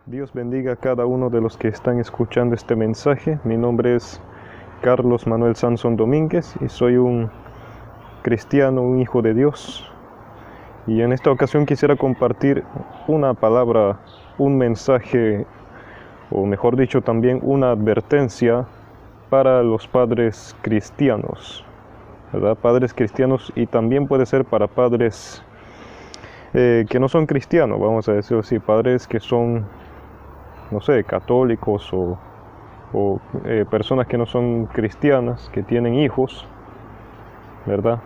Dios bendiga a cada uno de los que están escuchando este mensaje. Mi nombre es Carlos Manuel Sansón Domínguez y soy un cristiano, un hijo de Dios. Y en esta ocasión quisiera compartir una palabra, un mensaje, o mejor dicho también una advertencia para los padres cristianos, ¿verdad? Padres cristianos, y también puede ser para padres que no son cristianos, vamos a decir así, padres que son, no sé, católicos o personas que no son cristianas, que tienen hijos, ¿verdad?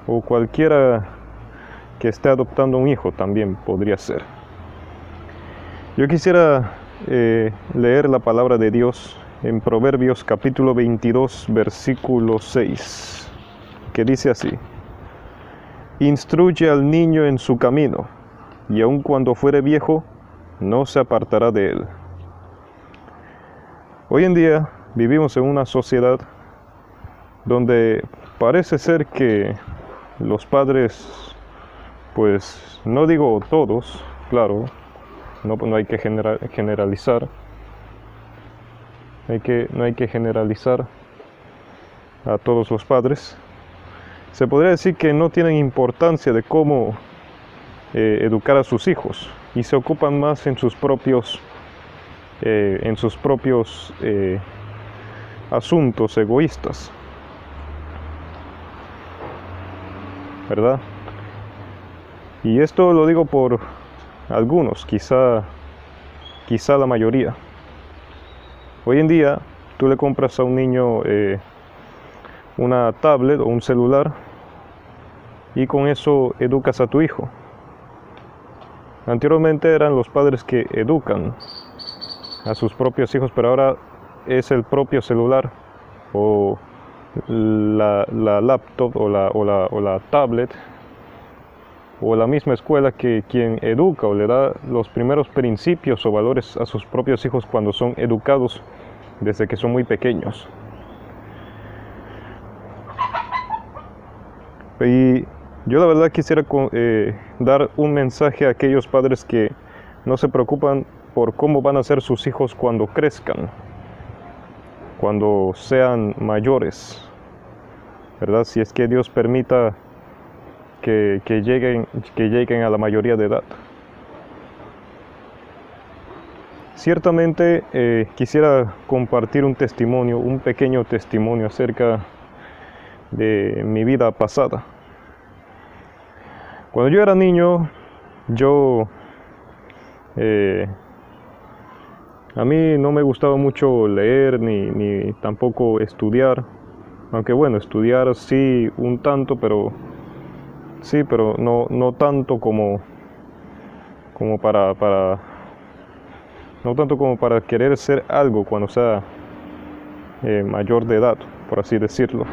O cualquiera que esté adoptando un hijo también podría ser. Yo quisiera leer la palabra de Dios en Proverbios capítulo 22, versículo 6, que dice así: Instruye al niño en su camino, y aun cuando fuere viejo, no se apartará de él. Hoy en día vivimos en una sociedad donde parece ser que los padres, pues no digo todos, claro, no hay que generalizar, no hay que generalizar a todos los padres. Se podría decir que no tienen importancia de cómo educar a sus hijos y se ocupan más en sus propios asuntos egoístas, ¿verdad? Y esto lo digo por algunos, quizá la mayoría. Hoy en día tú le compras a un niño una tablet o un celular y con eso educas a tu hijo. Anteriormente eran los padres que educan a sus propios hijos, pero ahora es el propio celular o la laptop o la tablet o la misma escuela que quien educa o le da los primeros principios o valores a sus propios hijos cuando son educados desde que son muy pequeños. Y yo la verdad quisiera dar un mensaje a aquellos padres que no se preocupan por cómo van a ser sus hijos cuando crezcan, cuando sean mayores, ¿verdad? Si es que Dios permita que lleguen a la mayoría de edad. Ciertamente quisiera compartir un pequeño testimonio acerca de mi vida pasada. Cuando yo era niño, a mí no me gustaba mucho leer ni tampoco estudiar, aunque bueno, estudiar sí un tanto, pero no tanto como no tanto como para querer ser algo cuando sea mayor de edad, por así decirlo.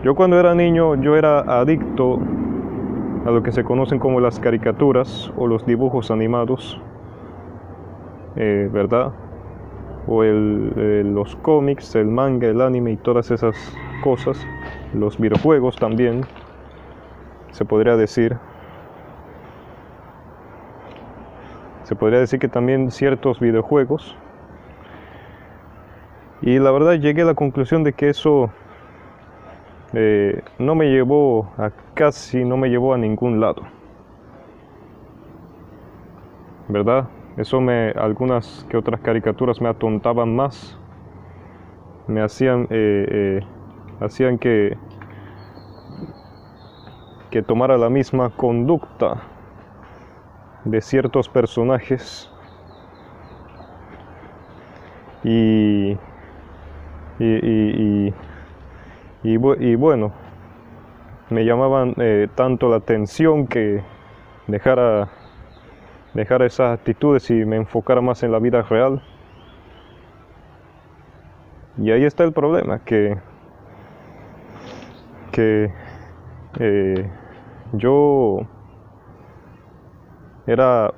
Yo cuando era niño, yo era adicto a lo que se conocen como las caricaturas o los dibujos animados, ¿verdad? O los cómics, el manga, el anime y todas esas cosas. Los videojuegos también, se podría decir. Se podría decir que también ciertos videojuegos. Y la verdad llegué a la conclusión de que eso no me llevó a ningún lado, ¿verdad? Algunas que otras caricaturas me atontaban más, me hacían que tomara la misma conducta de ciertos personajes y bueno, me llamaban tanto la atención que dejara esas actitudes y me enfocara más en la vida real. Y ahí está el problema, que yo era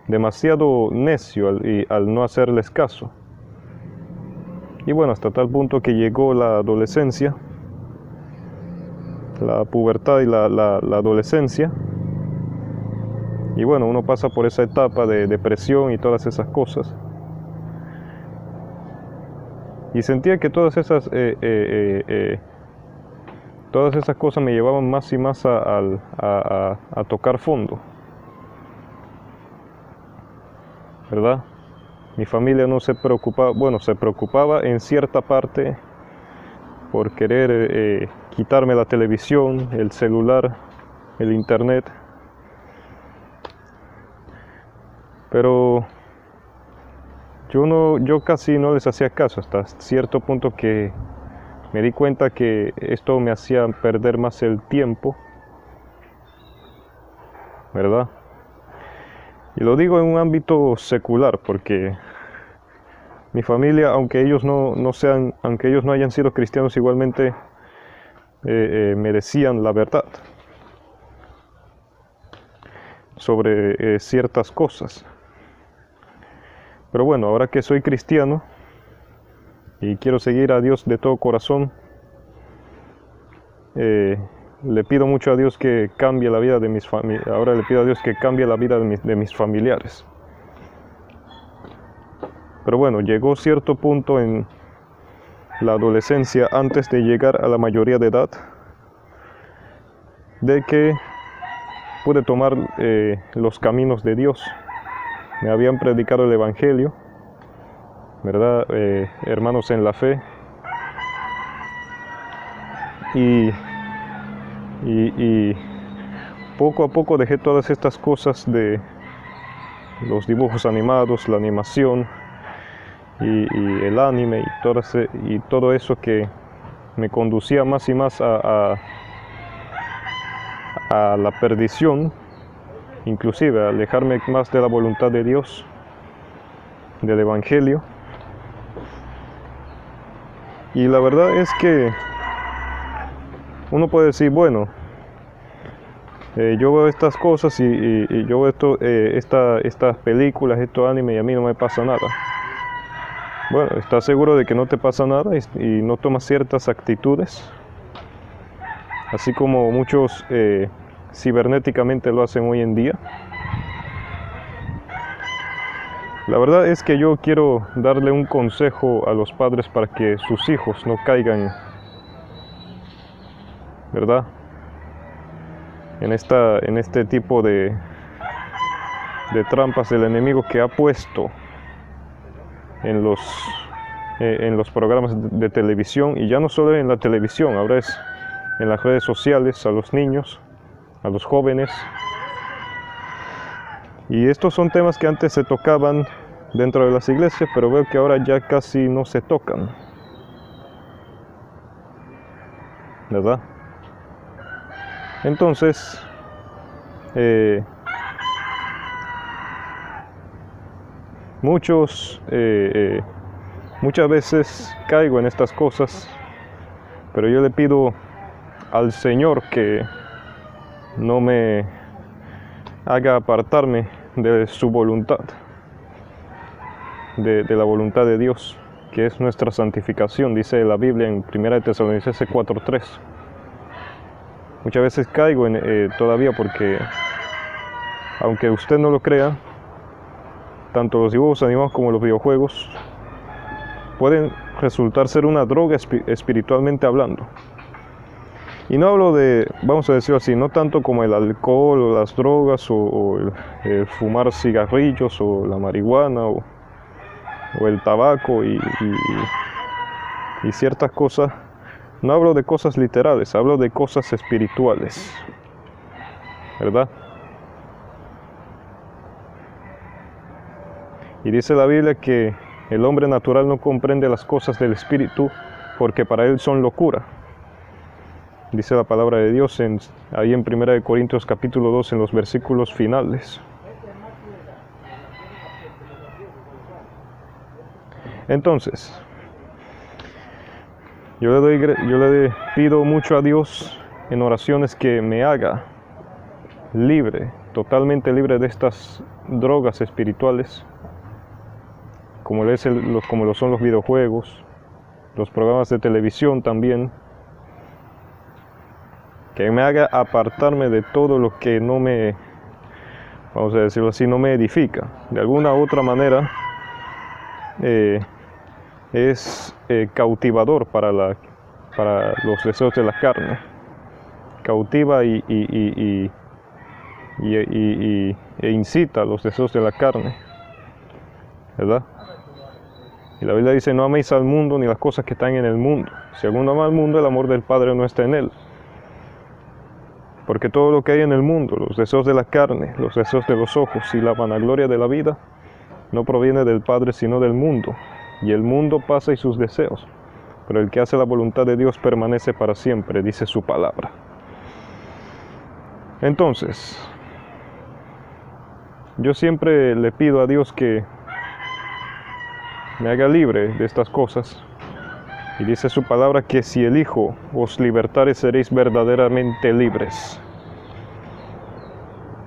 demasiado necio al no hacerles caso. Y bueno, hasta tal punto que llegó la adolescencia la pubertad y la adolescencia. Y bueno, uno pasa por esa etapa de depresión y todas esas cosas. Y sentía que todas esas cosas me llevaban más y más a tocar fondo, ¿verdad? Mi familia no se preocupaba, bueno, se preocupaba en cierta parte por querer quitarme la televisión, el celular, el internet. Pero yo casi no les hacía caso hasta cierto punto que me di cuenta que esto me hacía perder más el tiempo, ¿verdad? Y lo digo en un ámbito secular porque mi familia, aunque ellos no hayan sido cristianos, igualmente me decían la verdad sobre ciertas cosas. Pero bueno, ahora que soy cristiano y quiero seguir a Dios de todo corazón, le pido mucho a Dios que cambie la vida de mis familiares. Ahora le pido a Dios que cambie la vida de mis familiares. Pero bueno, llegó cierto punto en la adolescencia, antes de llegar a la mayoría de edad, de que pude tomar los caminos de Dios. Me habían predicado el Evangelio, ¿verdad? Hermanos en la fe. Y poco a poco dejé todas estas cosas de los dibujos animados, la animación y el anime y todo eso que me conducía más y más a la perdición, inclusive a alejarme más de la voluntad de Dios, del Evangelio. Y la verdad es que uno puede decir, bueno, yo veo estas cosas y yo veo estas películas, estos animes, y a mí no me pasa nada. Bueno, ¿estás seguro de que no te pasa nada y no tomas ciertas actitudes? Así como muchos cibernéticamente lo hacen hoy en día. La verdad es que yo quiero darle un consejo a los padres para que sus hijos no caigan, ¿verdad?, en este tipo de trampas del enemigo que ha puesto en los programas de televisión, y ya no solo en la televisión, ahora es en las redes sociales, a los niños, a los jóvenes. Y estos son temas que antes se tocaban dentro de las iglesias, pero veo que ahora ya casi no se tocan, ¿verdad? Entonces, muchas veces caigo en estas cosas, pero yo le pido al Señor que no me haga apartarme de su voluntad, de la voluntad de Dios, que es nuestra santificación, dice la Biblia en 1 Tesalonicenses 4:3. Muchas veces caigo todavía porque, aunque usted no lo crea, tanto los dibujos animados como los videojuegos pueden resultar ser una droga espiritualmente hablando. Y no hablo de, vamos a decirlo así, no tanto como el alcohol o las drogas o el fumar cigarrillos o la marihuana o el tabaco y ciertas cosas. No hablo de cosas literales, hablo de cosas espirituales, ¿verdad? Y dice la Biblia que el hombre natural no comprende las cosas del Espíritu porque para él son locura. Dice la palabra de Dios ahí en 1 Corintios capítulo 2, en los versículos finales. Entonces, yo le pido mucho a Dios en oraciones que me haga libre, totalmente libre de estas drogas espirituales, como lo son los videojuegos, los programas de televisión también. que me haga apartarme de todo lo que no me, vamos a decirlo así, no me edifica. De alguna u otra manera es cautivador para los deseos de la carne. Cautiva e incita a los deseos de la carne, ¿verdad? Y la Biblia dice: no améis al mundo ni las cosas que están en el mundo. Si alguno ama al mundo, el amor del Padre no está en él. Porque todo lo que hay en el mundo, los deseos de la carne, los deseos de los ojos y la vanagloria de la vida, no proviene del Padre sino del mundo. Y el mundo pasa y sus deseos, pero el que hace la voluntad de Dios permanece para siempre, dice su palabra. Entonces, yo siempre le pido a Dios que me haga libre de estas cosas. Y dice su palabra que si el Hijo os libertare, seréis verdaderamente libres.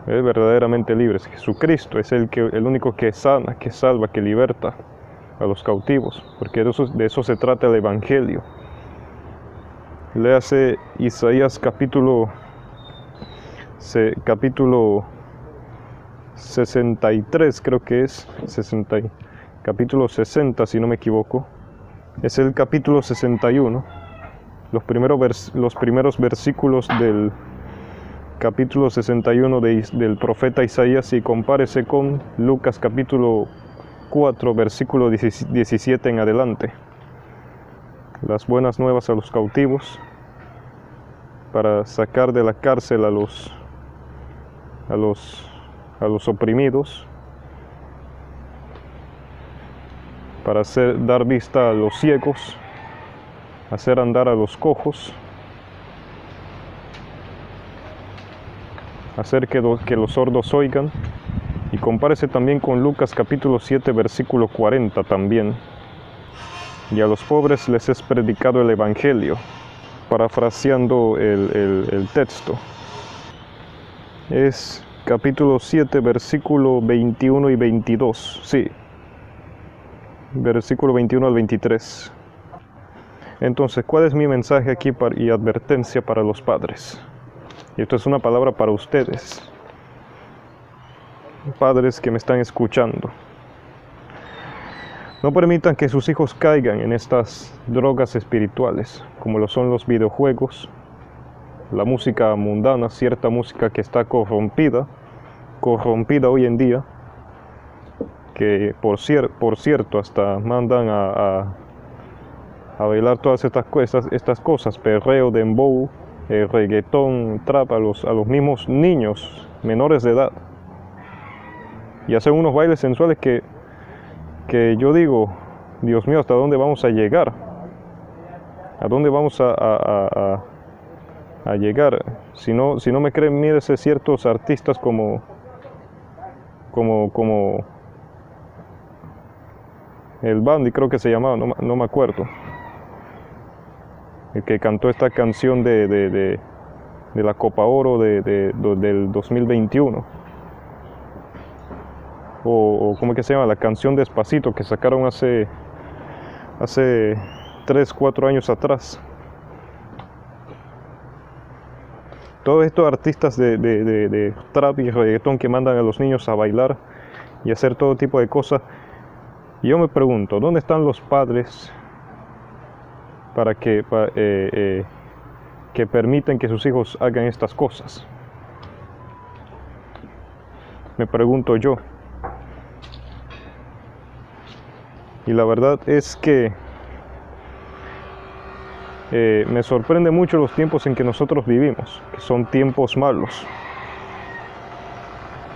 Verdaderamente libres. Jesucristo es el único que sana, que salva, que liberta a los cautivos, porque de eso se trata el Evangelio. Léase Isaías capítulo 63, creo que es, capítulo 60, si no me equivoco. Es el capítulo 61, los primeros versículos del capítulo 61 del profeta Isaías, y compárese con Lucas capítulo 4, versículo 17 en adelante. Las buenas nuevas a los cautivos, para sacar de la cárcel a los oprimidos, para dar vista a los ciegos, hacer andar a los cojos, hacer que los sordos oigan. Y compárese también con Lucas capítulo 7, versículo 40 también. Y a los pobres les es predicado el Evangelio, parafraseando el texto. Es capítulo 7, versículo 21 y 22, sí. Versículo 21 al 23. Entonces, ¿cuál es mi mensaje aquí y advertencia para los padres? Y esto es una palabra para ustedes, padres que me están escuchando. No permitan que sus hijos caigan en estas drogas espirituales, como lo son los videojuegos, la música mundana, cierta música que está corrompida hoy en día, que por cierto hasta mandan a bailar todas estas cosas, perreo, dembow, reggaetón, trap, a los mismos niños menores de edad, y hacen unos bailes sensuales que yo digo: Dios mío, ¿hasta dónde vamos a llegar? ¿A dónde vamos a llegar? Si no me creen, mírese ciertos artistas como el Bandy, creo que se llamaba, no me acuerdo, el que cantó esta canción de la Copa Oro del 2021, o ¿cómo es que se llama? La canción Despacito, que sacaron hace 3-4 años atrás. Todos estos artistas de trap y reggaetón que mandan a los niños a bailar y hacer todo tipo de cosas. Y yo me pregunto, ¿dónde están los padres para que permiten que sus hijos hagan estas cosas? Me pregunto yo. Y la verdad es que me sorprende mucho los tiempos en que nosotros vivimos, que son tiempos malos,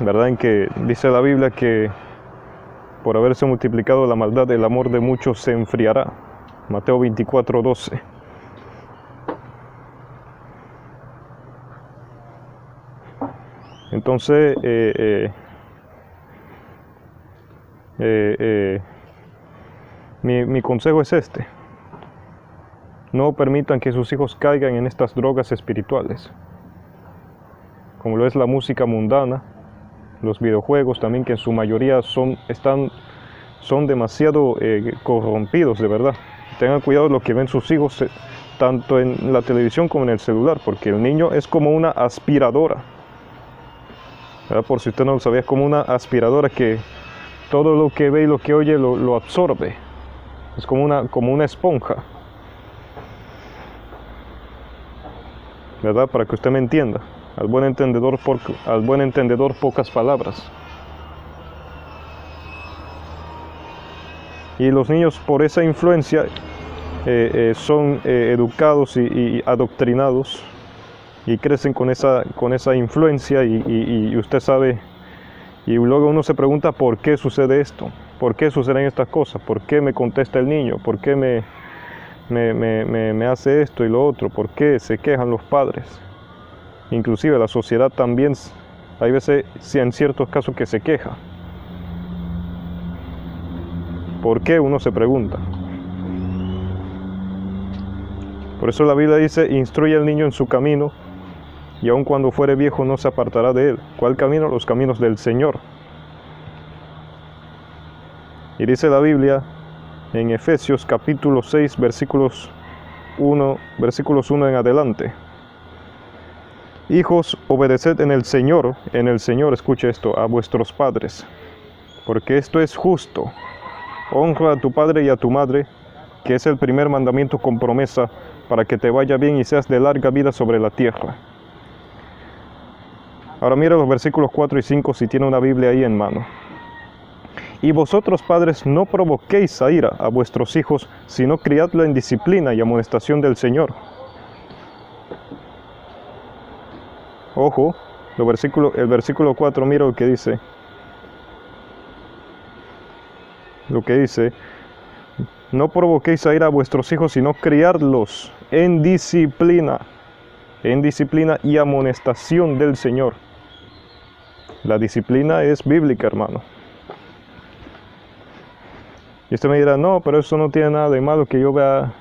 ¿verdad? En que dice la Biblia que por haberse multiplicado la maldad, el amor de muchos se enfriará. Mateo 24:12. Entonces, mi consejo es este: no permitan que sus hijos caigan en estas drogas espirituales, como lo es la música mundana, los videojuegos también, que en su mayoría son demasiado corrompidos, de verdad. Tengan cuidado de lo que ven sus hijos, tanto en la televisión como en el celular, porque el niño es como una aspiradora, ¿verdad? Por si usted no lo sabía, es como una aspiradora que todo lo que ve y lo que oye lo absorbe. Es como una esponja, ¿verdad? Para que usted me entienda. Al buen entendedor pocas palabras. Y los niños, por esa influencia, son educados y adoctrinados y crecen con esa influencia y usted sabe, y luego uno se pregunta por qué sucede esto, por qué suceden estas cosas, por qué me contesta el niño, por qué me hace esto y lo otro, por qué se quejan los padres. Inclusive la sociedad también, hay veces, en ciertos casos, que se queja. ¿Por qué? Uno se pregunta. Por eso la Biblia dice, instruye al niño en su camino, y aun cuando fuere viejo no se apartará de él. ¿Cuál camino? Los caminos del Señor. Y dice la Biblia en Efesios capítulo 6, versículos 1 en adelante. Hijos, obedeced en el Señor, escuche esto, a vuestros padres, porque esto es justo. Honra a tu padre y a tu madre, que es el primer mandamiento con promesa, para que te vaya bien y seas de larga vida sobre la tierra. Ahora mira los versículos 4 y 5 si tiene una Biblia ahí en mano. Y vosotros, padres, no provoquéis a ira a vuestros hijos, sino criadlo en disciplina y amonestación del Señor. Ojo, el versículo 4, mira lo que dice. No provoquéis a ira a vuestros hijos, sino criadlos en disciplina y amonestación del Señor. La disciplina es bíblica, hermano. Y usted me dirá, no, pero eso no tiene nada de malo que yo vea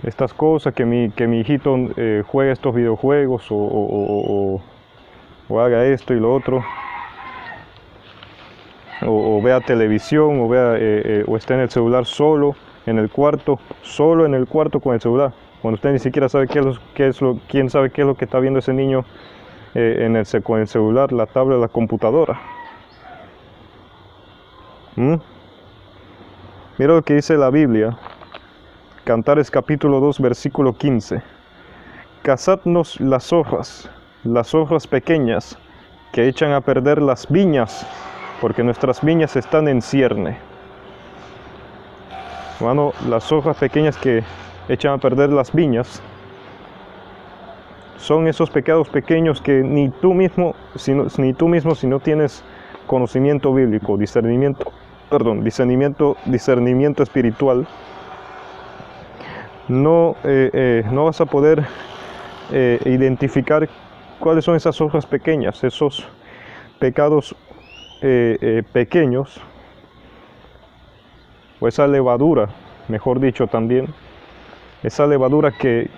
estas cosas, que mi hijito juegue estos videojuegos o haga esto y lo otro. O vea televisión, o esté en el celular solo en el cuarto con el celular, cuando usted ni siquiera sabe quién sabe qué es lo que está viendo ese niño con el celular, la tablet, la computadora. Mira lo que dice la Biblia, Cantares capítulo 2, versículo 15. Cazadnos las hojas pequeñas que echan a perder las viñas, porque nuestras viñas están en cierne. Hermano, las hojas pequeñas que echan a perder las viñas son esos pecados pequeños que ni tú mismo, si no tienes conocimiento bíblico, discernimiento espiritual, no vas a poder identificar cuáles son esas hojas pequeñas, esos pecados pequeños, o esa levadura, mejor dicho también, esa levadura que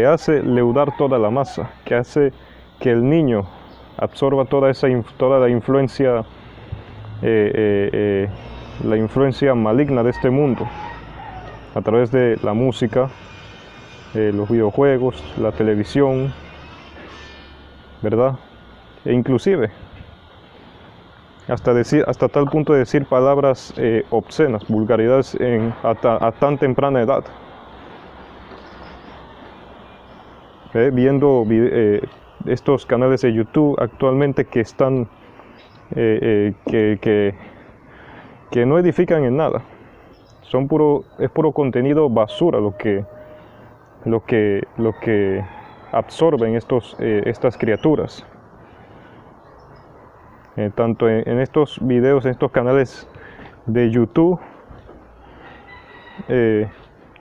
hace leudar toda la masa, que hace que el niño absorba toda la influencia, la influencia maligna de este mundo, a través de la música, los videojuegos, la televisión, ¿verdad? E inclusive hasta tal punto de decir palabras obscenas, vulgaridades a tan temprana edad. Viendo estos canales de YouTube actualmente que están que no edifican en nada, es puro contenido basura lo que absorben estas criaturas. Tanto en estos videos, en estos canales de YouTube,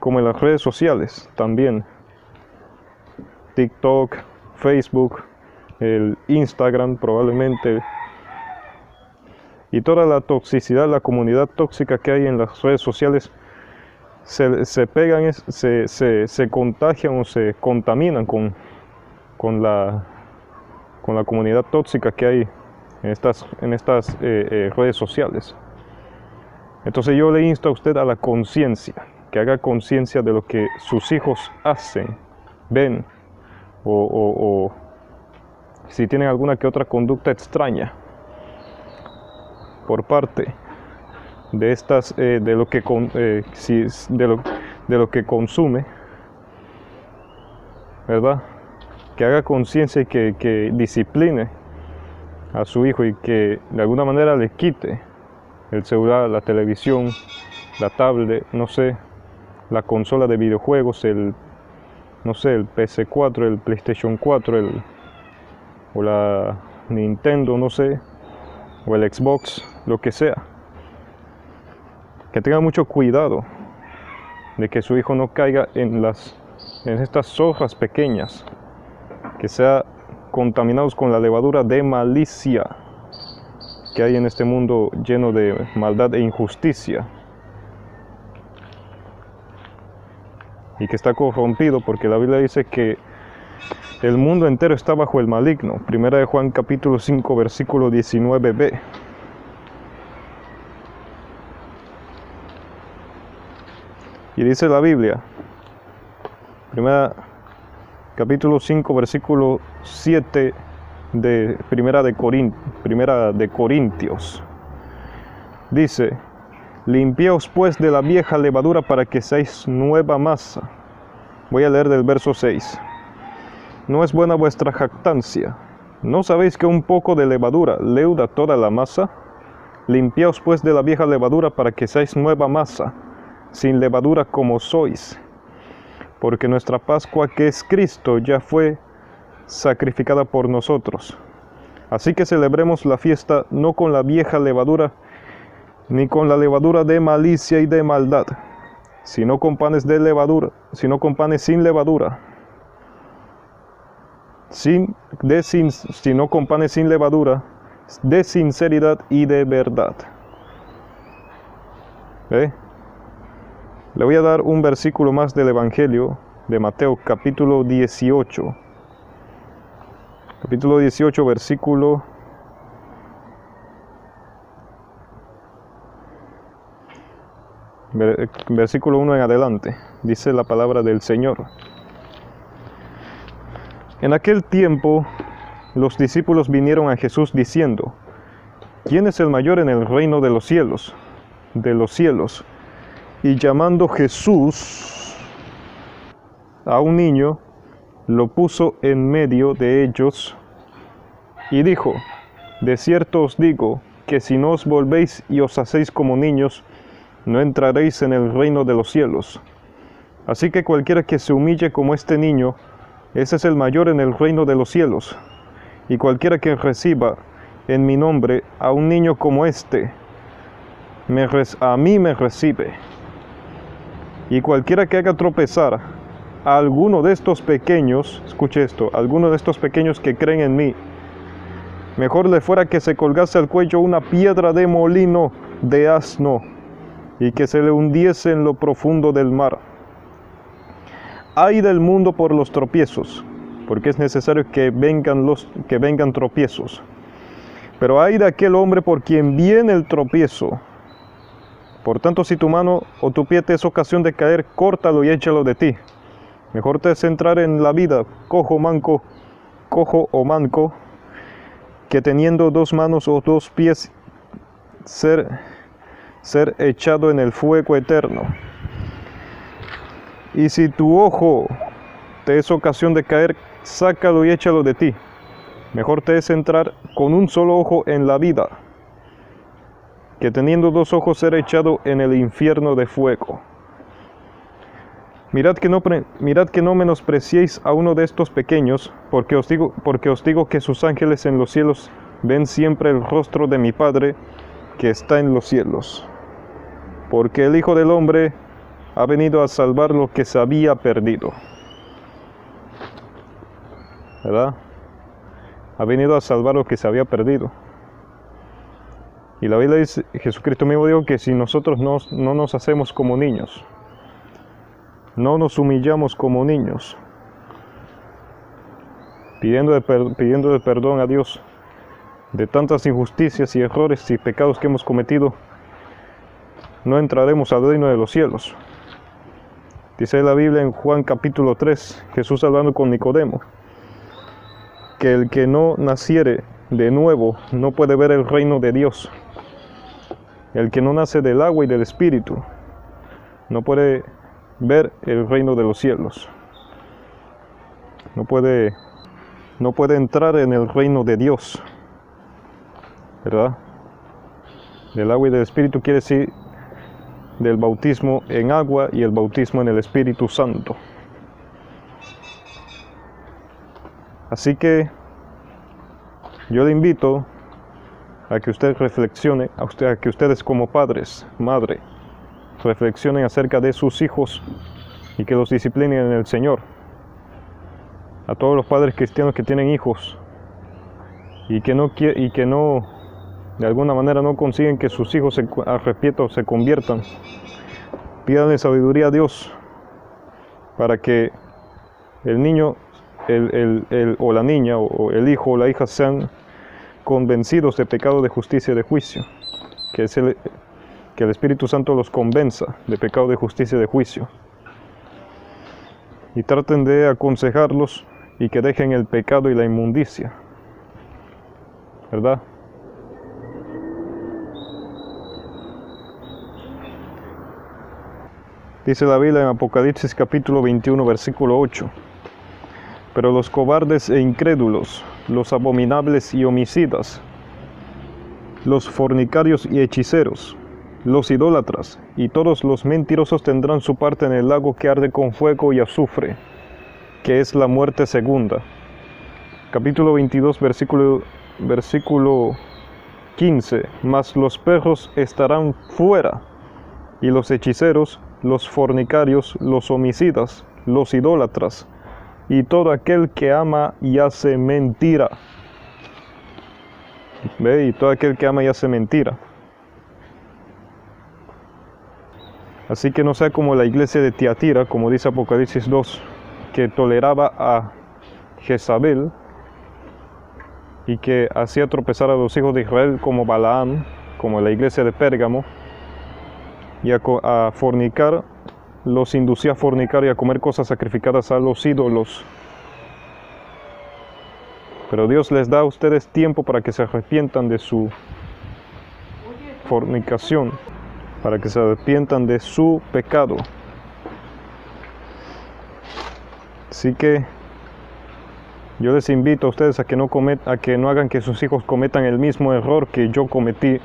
como en las redes sociales también, TikTok, Facebook, el Instagram probablemente, y toda la toxicidad, la comunidad tóxica que hay en las redes sociales, se pegan, se contagian o se contaminan con la comunidad tóxica que hay en estas redes sociales. Entonces yo le insto a usted a la conciencia, que haga conciencia de lo que sus hijos hacen, ven, o si tienen alguna que otra conducta extraña por parte de estas, de lo que consume, ¿verdad? Que haga conciencia y que discipline a su hijo y que de alguna manera le quite el celular, la televisión, la tablet, no sé, la consola de videojuegos, no sé, el PS4, el PlayStation 4, o la Nintendo, no sé, o el Xbox, lo que sea. Que tenga mucho cuidado de que su hijo no caiga en estas zorras pequeñas, que sea contaminados con la levadura de malicia que hay en este mundo lleno de maldad e injusticia, y que está corrompido, porque la Biblia dice que el mundo entero está bajo el maligno. Primera de Juan capítulo 5 versículo 19b. Y dice la Biblia, capítulo 5 versículo 7 de Primera de Corintios, dice: limpiaos pues de la vieja levadura para que seáis nueva masa. Voy a leer del verso 6. No es buena vuestra jactancia. ¿No sabéis que un poco de levadura leuda toda la masa? Limpiaos pues de la vieja levadura para que seáis nueva masa, sin levadura como sois. Porque nuestra Pascua, que es Cristo, ya fue sacrificada por nosotros. Así que celebremos la fiesta no con la vieja levadura, ni con la levadura de malicia y de maldad, sino con panes sin levadura, sino con panes sin levadura, de sinceridad y de verdad. ¿Ve? Le voy a dar un versículo más del Evangelio de Mateo, capítulo 18. Capítulo 18, versículo 1 en adelante. Dice la palabra del Señor. En aquel tiempo, los discípulos vinieron a Jesús diciendo: ¿quién es el mayor en el reino de los cielos? Y llamando Jesús a un niño, lo puso en medio de ellos y dijo: de cierto os digo que si no os volvéis y os hacéis como niños, no entraréis en el reino de los cielos. Así que cualquiera que se humille como este niño, ese es el mayor en el reino de los cielos. Y cualquiera que reciba en mi nombre a un niño como este, a mí me recibe. Y cualquiera que haga tropezar a alguno de estos pequeños, escuche esto, alguno de estos pequeños que creen en mí, mejor le fuera que se colgase al cuello una piedra de molino de asno y que se le hundiese en lo profundo del mar. Ay del mundo por los tropiezos, porque es necesario que vengan tropiezos. Pero ay de aquel hombre por quien viene el tropiezo. Por tanto, si tu mano o tu pie te es ocasión de caer, córtalo y échalo de ti. Mejor te es entrar en la vida cojo o manco, que teniendo 2 manos o 2 pies ser echado en el fuego eterno. Y si tu ojo te es ocasión de caer, sácalo y échalo de ti. Mejor te es entrar con un solo ojo en la vida, que teniendo 2 ojos ser echado en el infierno de fuego. Mirad que no menospreciéis a uno de estos pequeños, porque os digo que sus ángeles en los cielos ven siempre el rostro de mi Padre que está en los cielos. Porque el Hijo del Hombre ha venido a salvar lo que se había perdido. ¿Verdad? Ha venido a salvar lo que se había perdido. Y la Biblia dice, Jesucristo mismo dijo que si nosotros no nos hacemos como niños, no nos humillamos como niños, pidiendo perdón a Dios de tantas injusticias y errores y pecados que hemos cometido, no entraremos al reino de los cielos. Dice la Biblia en Juan capítulo 3, Jesús hablando con Nicodemo, que el que no naciere de nuevo no puede ver el reino de Dios. El que no nace del agua y del Espíritu no puede ver el reino de los cielos. No puede entrar en el reino de Dios, ¿verdad? Del agua y del Espíritu quiere decir del bautismo en agua y el bautismo en el Espíritu Santo. Así que yo le invito a que usted reflexione, a que ustedes como padres, madre, reflexionen acerca de sus hijos y que los disciplinen en el Señor. A todos los padres cristianos que tienen hijos y que no de alguna manera no consiguen que sus hijos se arrepientan o se conviertan, pídanle sabiduría a Dios para que el niño o la niña o el hijo o la hija sean convencidos de pecado, de justicia y de juicio, que el Espíritu Santo los convenza de pecado, de justicia y de juicio, y traten de aconsejarlos y que dejen el pecado y la inmundicia, ¿verdad? Dice la Biblia en Apocalipsis capítulo 21 versículo 8: pero los cobardes e incrédulos, los abominables y homicidas, los fornicarios y hechiceros, los idólatras y todos los mentirosos tendrán su parte en el lago que arde con fuego y azufre, que es la muerte segunda. Capítulo 22 versículo 15: mas los perros estarán fuera, y los hechiceros, los fornicarios, los homicidas, los idólatras, y todo aquel que ama y hace mentira. ¿Ve? Y todo aquel que ama y hace mentira. Así que no sea como la iglesia de Tiatira, como dice Apocalipsis 2, que toleraba a Jezabel y que hacía tropezar a los hijos de Israel, como Balaam, como la iglesia de Pérgamo, y a fornicar, los inducía a fornicar y a comer cosas sacrificadas a los ídolos. Pero Dios les da a ustedes tiempo para que se arrepientan de su fornicación, para que se arrepientan de su pecado. Así que yo les invito a ustedes a que no hagan que sus hijos cometan el mismo error que yo cometí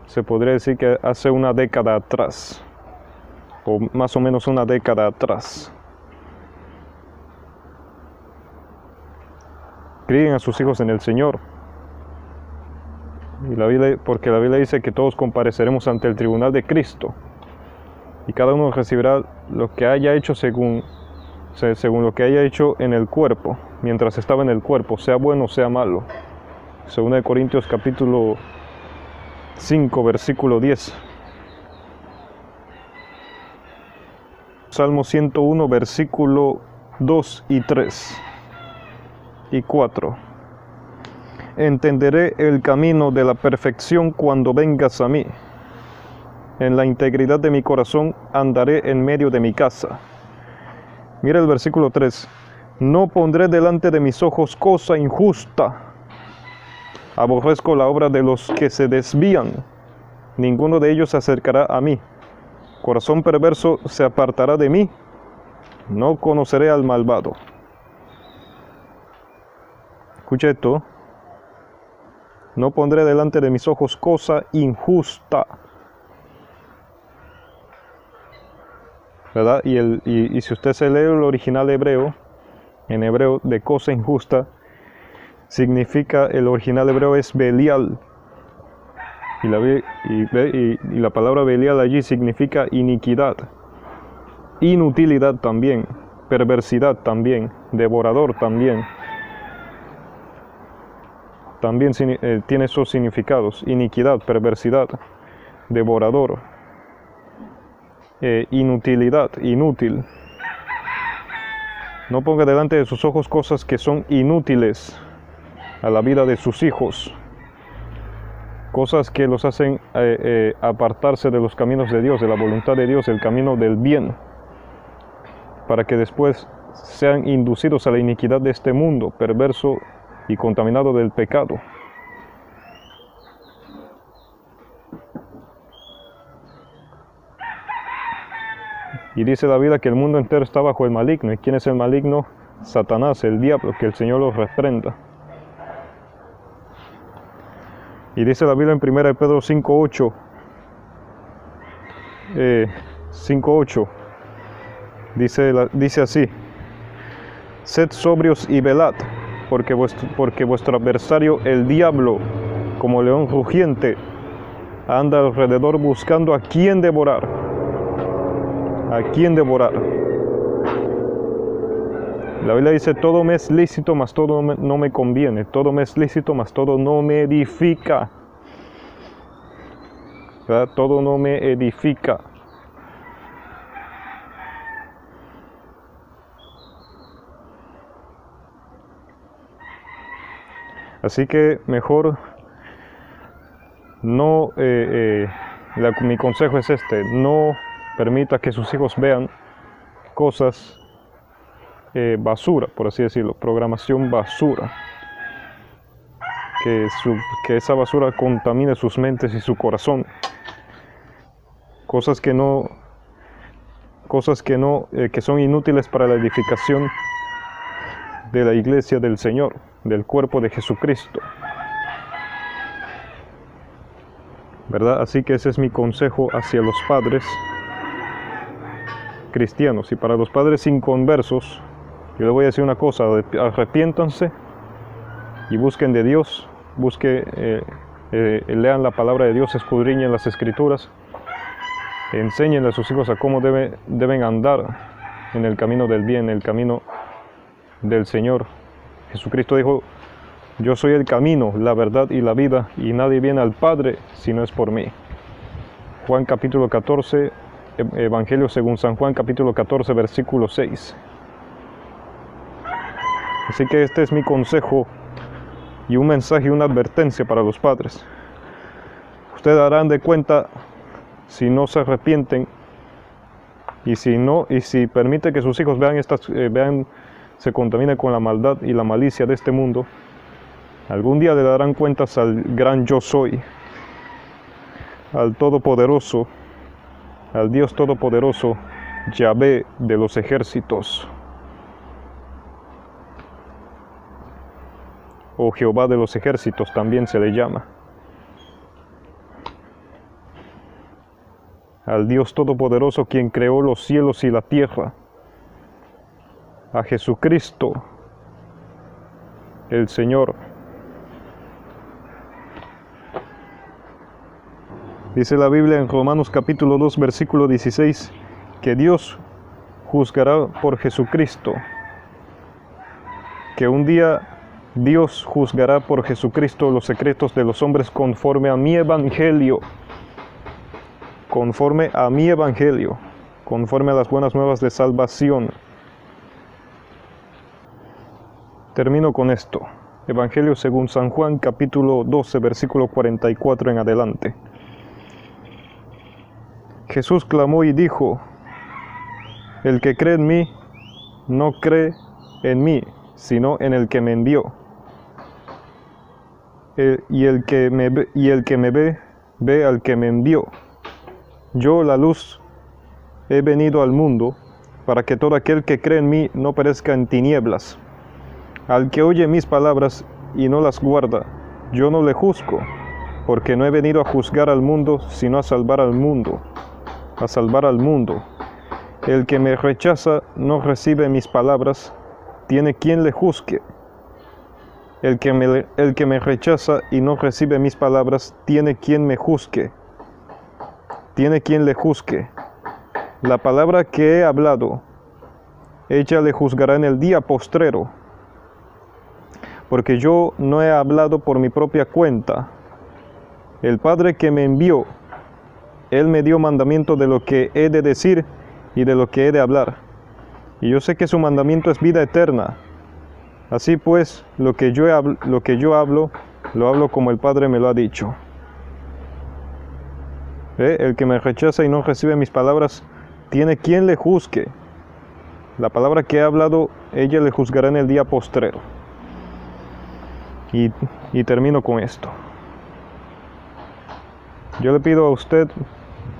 se podría decir que hace una década atrás, o más o menos una década atrás. Críen a sus hijos en el Señor. Porque la Biblia dice que todos compareceremos ante el tribunal de Cristo, y cada uno recibirá lo que haya hecho según lo que haya hecho en el cuerpo, mientras estaba en el cuerpo, sea bueno o sea malo. Según de Corintios capítulo 5 versículo 10. Salmo 101 versículo 2 y 3 y 4. Entenderé el camino de la perfección cuando vengas a mí. En la integridad de mi corazón andaré en medio de mi casa. Mira el versículo 3. No pondré delante de mis ojos cosa injusta. Aborrezco la obra de los que se desvían. Ninguno de ellos se acercará a mí. Corazón perverso se apartará de mí. No conoceré al malvado. Escucha esto. No pondré delante de mis ojos cosa injusta. ¿Verdad? Y si usted se lee el original hebreo, en hebreo, de cosa injusta, significa, el original hebreo es Belial. Y la palabra Belial allí significa iniquidad, inutilidad también, perversidad también, devorador también. También tiene esos significados: iniquidad, perversidad, devorador, inutilidad, inútil. No ponga delante de sus ojos cosas que son inútiles. a la vida de sus hijos, cosas que los hacen apartarse de los caminos de Dios, de la voluntad de Dios, del camino del bien, para que después sean inducidos a la iniquidad de este mundo perverso y contaminado del pecado. Y dice la Biblia que el mundo entero está bajo el maligno. ¿Y quién es el maligno? Satanás, el diablo, que el Señor los reprenda. Y dice la Biblia en 1 Pedro 5:8, 5:8, dice así: sed sobrios y velad, porque vuestro adversario, el diablo, como león rugiente, anda alrededor buscando a quien devorar. ¿A quién devorar? La Biblia dice: todo me es lícito, mas todo no me conviene. Todo me es lícito, mas todo no me edifica. ¿Verdad? Todo no me edifica. Así que mejor no, mi consejo es este: no permita que sus hijos vean cosas basura, por así decirlo, programación basura, que esa basura contamine sus mentes y su corazón, cosas que son inútiles para la edificación de la iglesia del Señor, del cuerpo de Jesucristo, ¿verdad? Así que ese es mi consejo hacia los padres cristianos. Y para los padres inconversos, yo les voy a decir una cosa: arrepiéntanse y busquen de Dios, lean la palabra de Dios, escudriñen las Escrituras, enséñenle a sus hijos a cómo deben andar en el camino del bien, en el camino del Señor. Jesucristo dijo: yo soy el camino, la verdad y la vida, y nadie viene al Padre si no es por mí. Juan capítulo 14, Evangelio según San Juan capítulo 14, versículo 6. Así que este es mi consejo y un mensaje y una advertencia para los padres. Ustedes darán de cuenta si no se arrepienten y si permite que sus hijos se contaminen con la maldad y la malicia de este mundo. Algún día le darán cuentas al gran yo soy, al Todopoderoso, al Dios Todopoderoso, Yahvé de los ejércitos, o Jehová de los ejércitos también se le llama. Al Dios Todopoderoso, quien creó los cielos y la tierra. A Jesucristo, el Señor. Dice la Biblia en Romanos capítulo 2, versículo 16, que Dios juzgará por Jesucristo, que un día Dios juzgará por Jesucristo los secretos de los hombres conforme a mi evangelio, conforme a mi evangelio, conforme a las buenas nuevas de salvación. Termino con esto. Evangelio según San Juan, capítulo 12, versículo 44 en adelante. Jesús clamó y dijo: el que cree en mí, no cree en mí, sino en el que me envió. Y el que me ve, ve al que me envió. Yo, la luz, he venido al mundo, para que todo aquel que cree en mí no perezca en tinieblas. Al que oye mis palabras y no las guarda, yo no le juzgo, porque no he venido a juzgar al mundo, sino a salvar al mundo. A salvar al mundo. El que me rechaza no recibe mis palabras, tiene quien le juzgue. El que me rechaza y no recibe mis palabras, tiene quien me juzgue. Tiene quien le juzgue. La palabra que he hablado, ella le juzgará en el día postrero. Porque yo no he hablado por mi propia cuenta. El Padre que me envió, Él me dio mandamiento de lo que he de decir y de lo que he de hablar. Y yo sé que su mandamiento es vida eterna. Así pues, lo que yo hablo, lo hablo como el Padre me lo ha dicho. El que me rechaza y no recibe mis palabras, tiene quien le juzgue. La palabra que he hablado, ella le juzgará en el día postrero. Y termino con esto. Yo le pido a usted,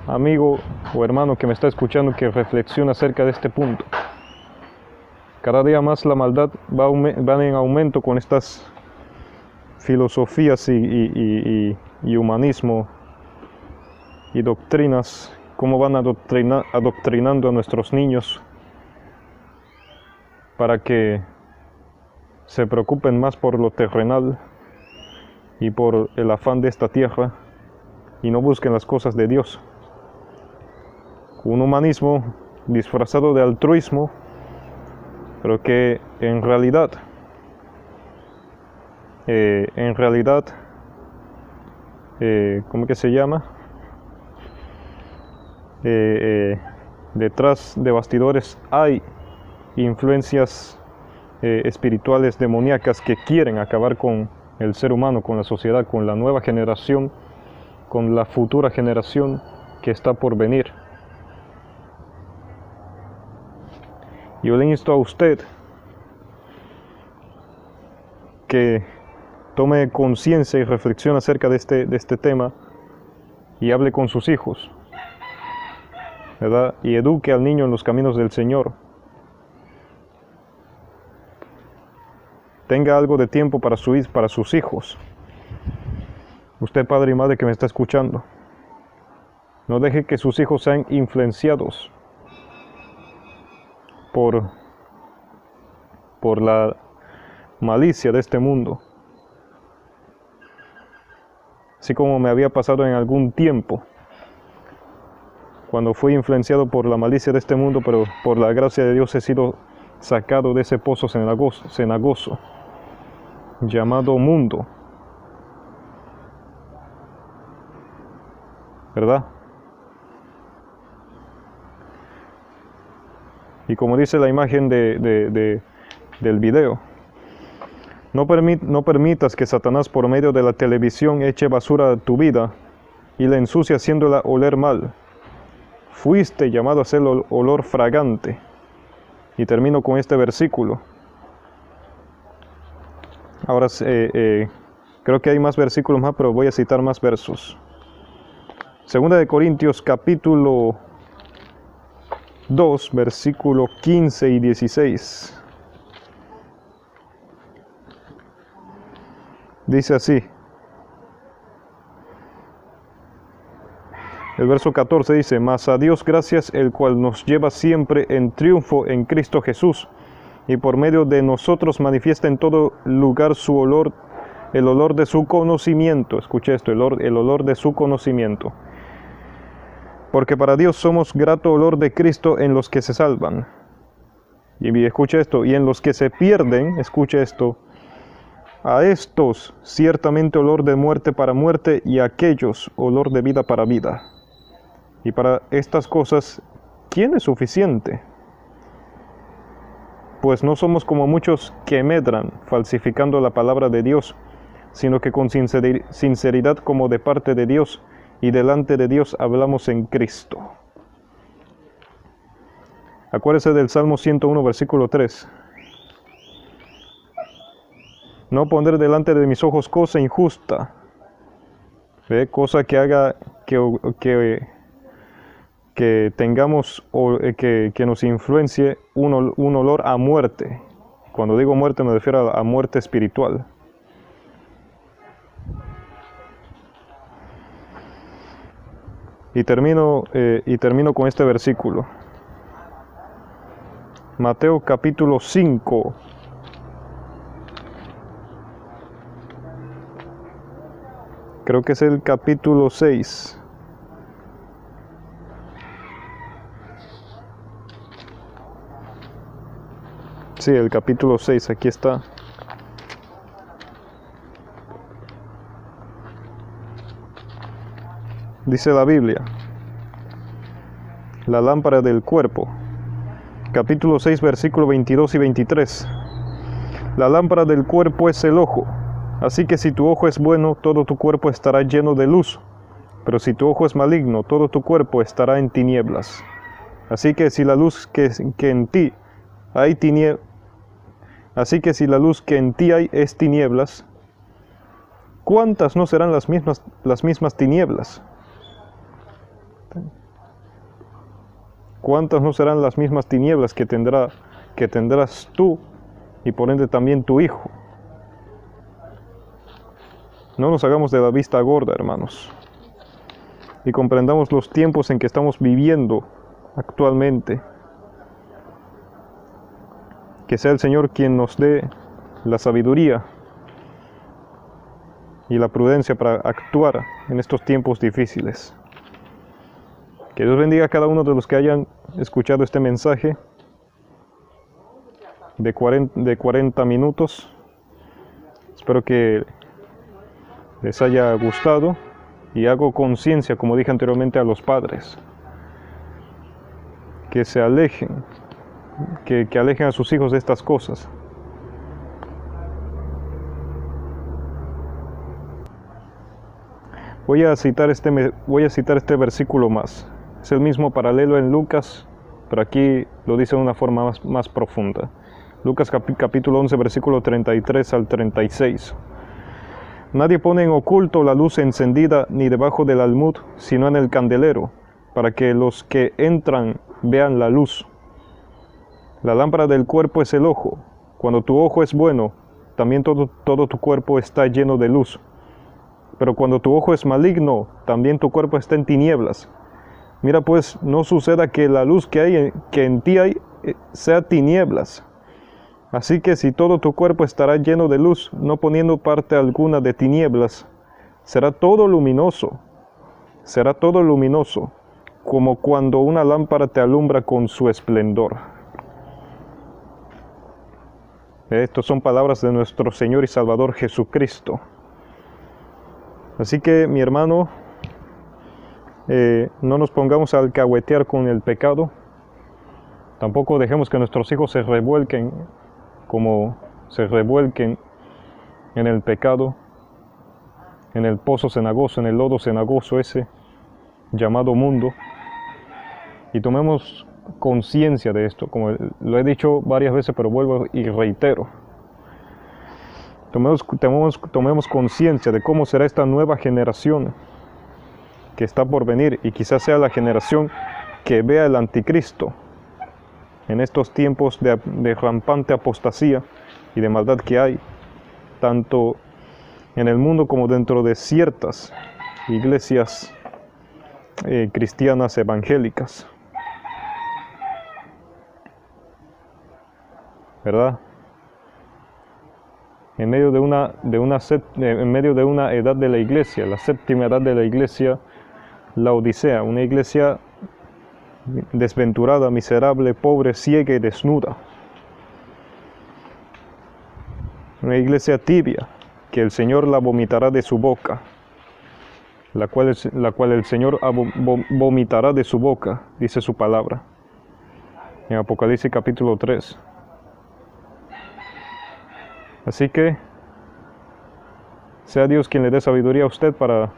amigo o hermano que me está escuchando, que reflexione acerca de este punto. Cada día más la maldad va en aumento con estas filosofías y humanismo y doctrinas, cómo van adoctrinando a nuestros niños para que se preocupen más por lo terrenal y por el afán de esta tierra y no busquen las cosas de Dios. Un humanismo disfrazado de altruismo, pero que en realidad ¿cómo que se llama? Detrás de bastidores hay influencias espirituales demoníacas que quieren acabar con el ser humano, con la sociedad, con la nueva generación, con la futura generación que está por venir. Yo le insto a usted que tome conciencia y reflexione acerca de este tema y hable con sus hijos, ¿verdad? Y eduque al niño en los caminos del Señor. Tenga algo de tiempo para sus hijos. Usted, padre y madre que me está escuchando, no deje que sus hijos sean influenciados por la malicia de este mundo, así como me había pasado en algún tiempo, cuando fui influenciado por la malicia de este mundo, pero por la gracia de Dios he sido sacado de ese pozo cenagoso llamado mundo, ¿verdad? Y como dice la imagen del video, no permitas que Satanás por medio de la televisión eche basura a tu vida y la ensucie haciéndola oler mal. Fuiste llamado a hacer olor fragante. Y termino con este versículo. Ahora creo que hay más versículos más, pero voy a citar más versos. Segunda de Corintios capítulo 2, versículo 15 y 16. Dice así. El verso 14 dice: mas a Dios gracias, el cual nos lleva siempre en triunfo en Cristo Jesús, y por medio de nosotros manifiesta en todo lugar su olor, el olor de su conocimiento. Escuche esto, el olor de su conocimiento. Porque para Dios somos grato olor de Cristo en los que se salvan. Y escuche esto, y en los que se pierden, escuche esto, a estos ciertamente olor de muerte para muerte, y a aquellos olor de vida para vida. Y para estas cosas, ¿quién es suficiente? Pues no somos como muchos que medran, falsificando la palabra de Dios, sino que con sinceridad como de parte de Dios, y delante de Dios hablamos en Cristo. Acuérdese del Salmo 101, versículo 3. No poner delante de mis ojos cosa injusta, cosa que haga que tengamos o que nos influencie un olor a muerte. Cuando digo muerte me refiero a muerte espiritual. Y termino con este versículo. Mateo capítulo 5. Creo que es el capítulo 6. Sí, el capítulo 6, aquí está. Dice la Biblia, la lámpara del cuerpo, capítulo 6, versículo 22 y 23. La lámpara del cuerpo es el ojo. Así que si tu ojo es bueno, todo tu cuerpo estará lleno de luz. Pero si tu ojo es maligno, todo tu cuerpo estará en tinieblas. Así que si la luz que en ti hay es tinieblas, ¿cuántas no serán las mismas tinieblas? ¿Cuántas no serán las mismas tinieblas que tendrás tú y por ende también tu hijo? No nos hagamos de la vista gorda, hermanos, y comprendamos los tiempos en que estamos viviendo actualmente. Que sea el Señor quien nos dé la sabiduría y la prudencia para actuar en estos tiempos difíciles. Que Dios bendiga a cada uno de los que hayan escuchado este mensaje de 40 minutos. Espero que les haya gustado y hago conciencia, como dije anteriormente, a los padres que se alejen, que alejen a sus hijos de estas cosas. Voy a citar este versículo más. Es el mismo paralelo en Lucas, pero aquí lo dice de una forma más profunda. Lucas capítulo 11, versículo 33 al 36. Nadie pone en oculto la luz encendida ni debajo del almud, sino en el candelero, para que los que entran vean la luz. La lámpara del cuerpo es el ojo. Cuando tu ojo es bueno, también todo tu cuerpo está lleno de luz. Pero cuando tu ojo es maligno, también tu cuerpo está en tinieblas. Mira pues, no suceda que la luz que en ti hay sea tinieblas. Así que si todo tu cuerpo estará lleno de luz, no poniendo parte alguna de tinieblas, será todo luminoso, como cuando una lámpara te alumbra con su esplendor. Estas son palabras de nuestro Señor y Salvador Jesucristo. Así que, mi hermano, no nos pongamos a alcahuetear con el pecado. Tampoco dejemos que nuestros hijos se revuelquen en el pecado, en el pozo cenagoso, en el lodo cenagoso ese llamado mundo. Y tomemos conciencia de esto, como lo he dicho varias veces, pero vuelvo y reitero. Tomemos conciencia de cómo será esta nueva generación que está por venir, y quizás sea la generación que vea el anticristo en estos tiempos de rampante apostasía y de maldad que hay, tanto en el mundo como dentro de ciertas iglesias cristianas evangélicas. ¿Verdad? En medio de una edad de la iglesia, la séptima edad de la iglesia, la Odisea, una iglesia desventurada, miserable, pobre, ciega y desnuda. Una iglesia tibia, que el Señor la vomitará de su boca, la cual el Señor vomitará de su boca, dice su palabra, en Apocalipsis capítulo 3. Así que, sea Dios quien le dé sabiduría a usted para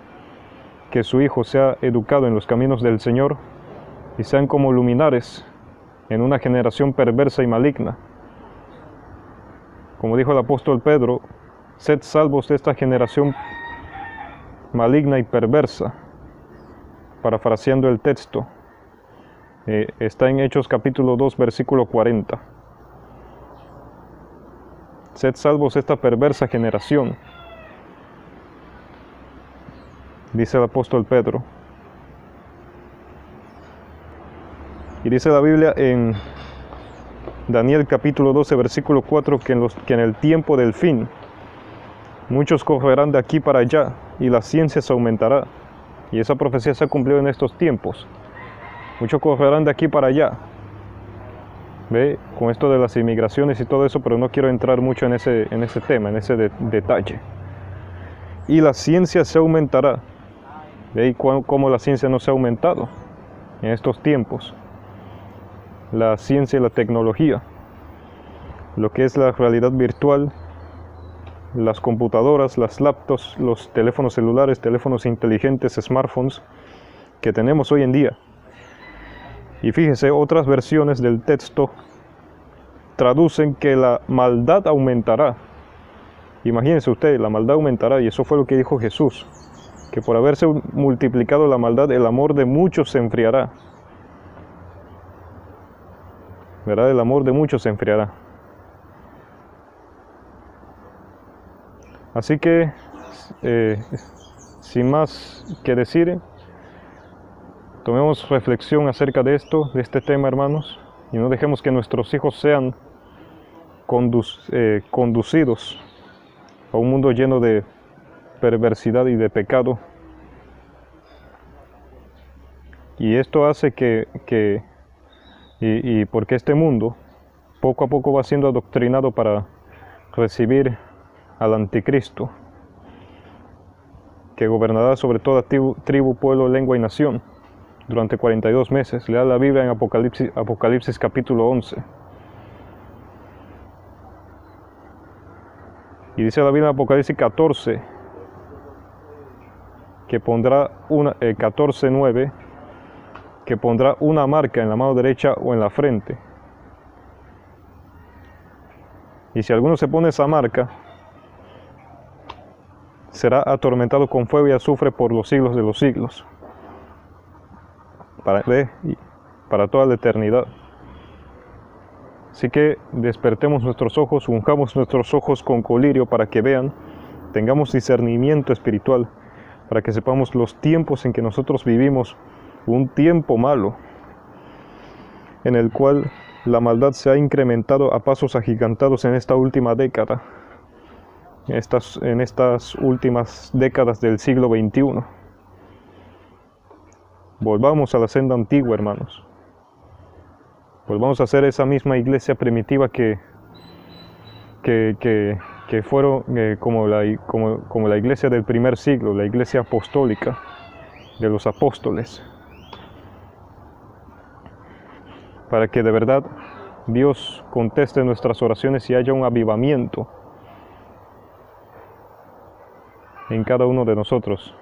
que su hijo sea educado en los caminos del Señor y sean como luminares en una generación perversa y maligna. Como dijo el apóstol Pedro, sed salvos de esta generación maligna y perversa, parafraseando el texto. Está en Hechos capítulo 2, versículo 40. Sed salvos de esta perversa generación, dice el apóstol Pedro. Y dice la Biblia en Daniel capítulo 12, versículo 4, que en el tiempo del fin muchos correrán de aquí para allá y la ciencia se aumentará. Y esa profecía se ha cumplido en estos tiempos. Muchos correrán de aquí para allá. ¿Ve? Con esto de las inmigraciones y todo eso, pero no quiero entrar mucho en ese tema, en ese detalle. Y la ciencia se aumentará. ¿Ve? ¿Y cómo la ciencia no se ha aumentado en estos tiempos? La ciencia y la tecnología. lo que es la realidad virtual, las computadoras, las laptops, los teléfonos celulares, teléfonos inteligentes, smartphones que tenemos hoy en día. Y fíjese, otras versiones del texto traducen que la maldad aumentará. Imagínense usted, la maldad aumentará, y eso fue lo que dijo Jesús, que por haberse multiplicado la maldad, el amor de muchos se enfriará. ¿Verdad? El amor de muchos se enfriará. Así que, sin más que decir, tomemos reflexión acerca de esto, de este tema, hermanos, y no dejemos que nuestros hijos sean conducidos a un mundo lleno de perversidad y de pecado. Y esto hace y porque este mundo poco a poco va siendo adoctrinado para recibir al anticristo, que gobernará sobre toda tribu, pueblo, lengua y nación durante 42 meses. Lea la Biblia en Apocalipsis capítulo 11. Y dice la Biblia en Apocalipsis 14, que pondrá 14:9, que pondrá una marca en la mano derecha o en la frente. Y si alguno se pone esa marca, será atormentado con fuego y azufre por los siglos de los siglos, para toda la eternidad. Así que despertemos nuestros ojos, unjamos nuestros ojos con colirio para que vean, tengamos discernimiento espiritual, para que sepamos los tiempos en que nosotros vivimos, un tiempo malo, en el cual la maldad se ha incrementado a pasos agigantados en esta última década, en estas últimas décadas del siglo XXI. Volvamos a la senda antigua, hermanos. Volvamos a ser esa misma iglesia primitiva que fueron como la iglesia del primer siglo, la iglesia apostólica de los apóstoles, para que de verdad Dios conteste nuestras oraciones y haya un avivamiento en cada uno de nosotros.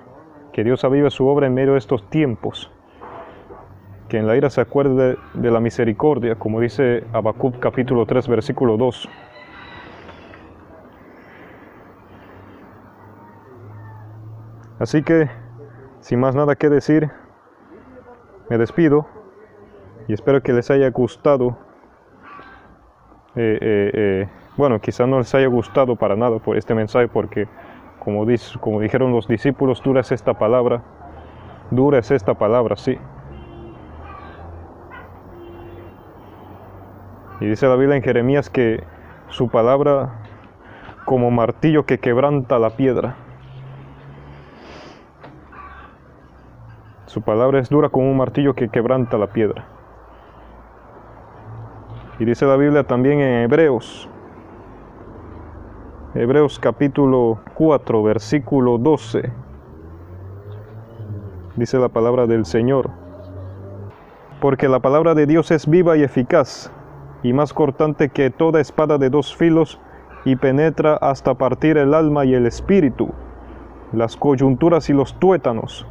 Que Dios avive su obra en medio de estos tiempos, que en la ira se acuerde de la misericordia, como dice Habacuc capítulo 3 versículo 2. Así que, sin más nada que decir, me despido y espero que les haya gustado. Bueno, quizás no les haya gustado para nada por este mensaje, porque como dijeron los discípulos, dura es esta palabra, sí. Y dice la Biblia en Jeremías que su palabra como martillo que quebranta la piedra. Su palabra es dura como un martillo que quebranta la piedra. Y dice la Biblia también en Hebreos capítulo 4, versículo 12. Dice la palabra del Señor: porque la palabra de Dios es viva y eficaz, y más cortante que toda espada de dos filos, y penetra hasta partir el alma y el espíritu, las coyunturas y los tuétanos,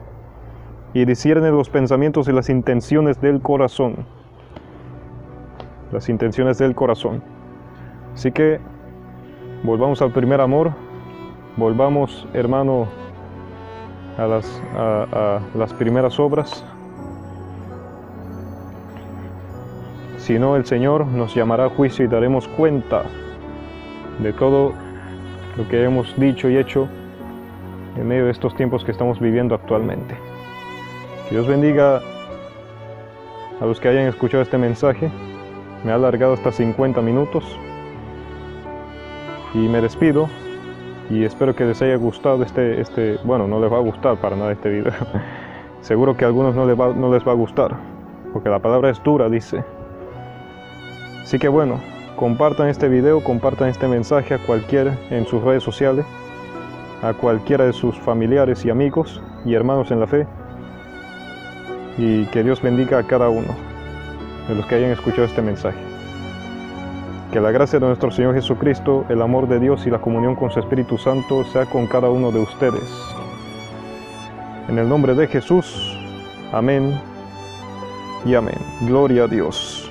y discierne los pensamientos y las intenciones del corazón. Las intenciones del corazón. Así que volvamos al primer amor, volvamos, hermano, a las primeras obras. Si no, el Señor nos llamará a juicio y daremos cuenta de todo lo que hemos dicho y hecho en medio de estos tiempos que estamos viviendo actualmente. Que Dios bendiga a los que hayan escuchado este mensaje. Me ha alargado hasta 50 minutos. Y me despido. Y espero que les haya gustado bueno, no les va a gustar para nada este video. Seguro que a algunos no les va a gustar, porque la palabra es dura, dice. Así que bueno, compartan este video, compartan este mensaje a cualquiera en sus redes sociales, a cualquiera de sus familiares y amigos y hermanos en la fe. Y que Dios bendiga a cada uno de los que hayan escuchado este mensaje. Que la gracia de nuestro Señor Jesucristo, el amor de Dios y la comunión con su Espíritu Santo sea con cada uno de ustedes. En el nombre de Jesús, amén y amén. Gloria a Dios.